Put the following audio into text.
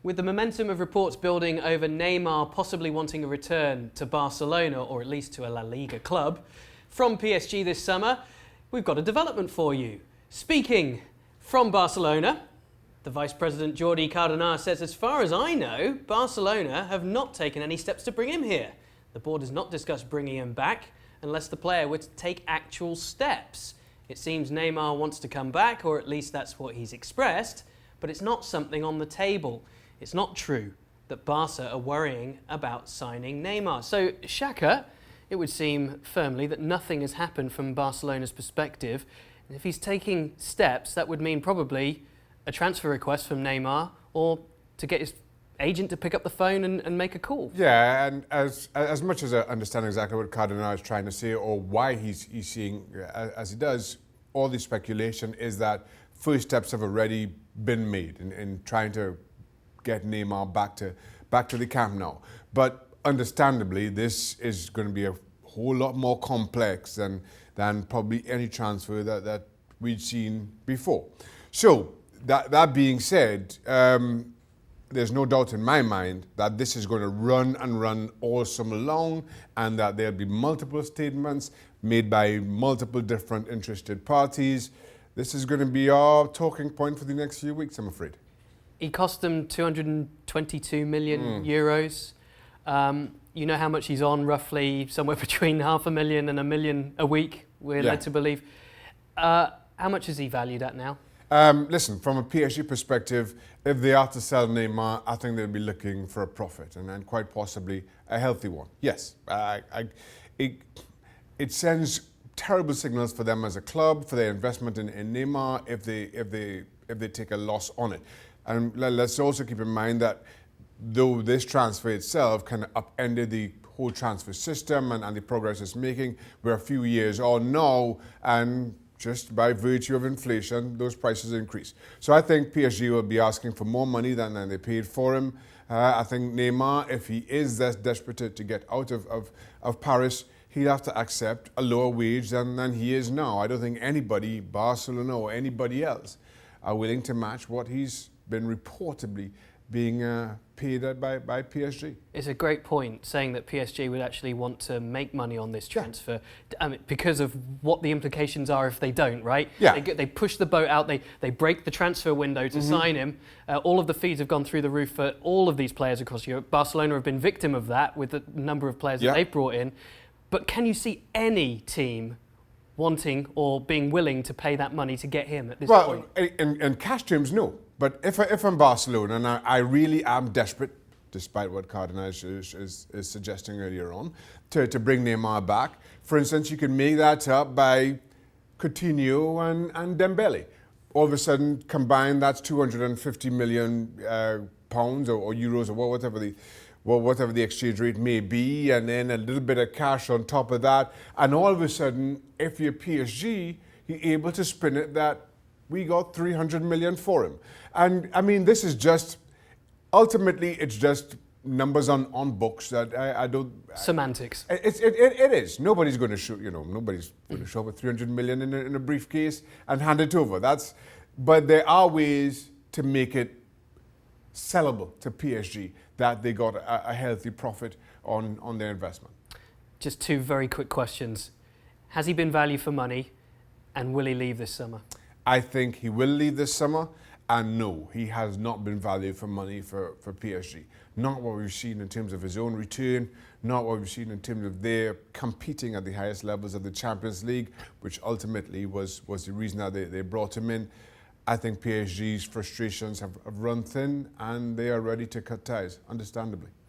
With the momentum of reports building over Neymar possibly wanting a return to Barcelona, or at least to a La Liga club, from PSG this summer, we've got a development for you. Speaking from Barcelona, the Vice President Jordi Cardenas says, as far as I know, Barcelona have not taken any steps to bring him here. The board has not discussed bringing him back unless the player were to take actual steps. It seems Neymar wants to come back, or at least that's what he's expressed, but it's not something on the table. It's not true that Barca are worrying about signing Neymar. So, Shaka, it would seem firmly that nothing has happened from Barcelona's perspective. And if he's taking steps, that would mean probably a transfer request from Neymar, or to get his agent to pick up the phone and make a call. Yeah, and as much as I understand exactly what Cardenas is trying to say, or why he's seeing as he does, all the speculation is that first steps have already been made in trying to get Neymar back to the Camp Nou. But understandably, this is going to be a whole lot more complex than probably any transfer that we'd seen before. So that being said, there's no doubt in my mind that this is going to run all summer long, and that there'll be multiple statements made by multiple different interested parties. This is going to be our talking point for the next few weeks, I'm afraid. He cost them 222 million euros. You know how much he's on, roughly somewhere between $500,000 and $1 million a week, we're led to believe. How much is he valued at now? Listen, from a PSG perspective, if they are to sell Neymar, I think they'll be looking for a profit, and quite possibly a healthy one. Yes, it sends terrible signals for them as a club, for their investment in Neymar, if they take a loss on it. And let's also keep in mind that though this transfer itself kind of upended the whole transfer system and the progress it's making, we're a few years on now, and just by virtue of inflation, those prices increase. So I think PSG will be asking for more money than they paid for him. I think Neymar, if he is that desperate to get out of Paris, he'll have to accept a lower wage than he is now. I don't think anybody, Barcelona or anybody else, are willing to match what he's been reportedly being paid by PSG. It's a great point, saying that PSG would actually want to make money on this transfer because of what the implications are if they don't, right? Yeah. They push the boat out, they break the transfer window to sign him. All of the fees have gone through the roof for all of these players across Europe. Barcelona have been victim of that with the number of players that they've brought in. But can you see any team wanting or being willing to pay that money to get him at this point? Well, in cash terms, no. But if I'm Barcelona, and I really am desperate, despite what Cardenas is suggesting earlier on, to bring Neymar back. For instance, you can make that up by Coutinho and Dembele. All of a sudden, combined, that's 250 million pounds or euros or whatever the exchange rate may be, and then a little bit of cash on top of that. And all of a sudden, if you're PSG, you're able to spin it that we got 300 million for him. And I mean, this is just, ultimately, it's just numbers on books that I don't... Semantics. It is. Nobody's going to show, nobody's going to show up with 300 million in a briefcase and hand it over. But there are ways to make it sellable to PSG that they got a healthy profit on their investment. Just two very quick questions. Has he been value for money, and will he leave this summer? I think he will leave this summer, and no, he has not been valued for money for PSG. Not what we've seen in terms of his own return, not what we've seen in terms of their competing at the highest levels of the Champions League, which ultimately was the reason that they brought him in. I think PSG's frustrations have run thin, and they are ready to cut ties, understandably.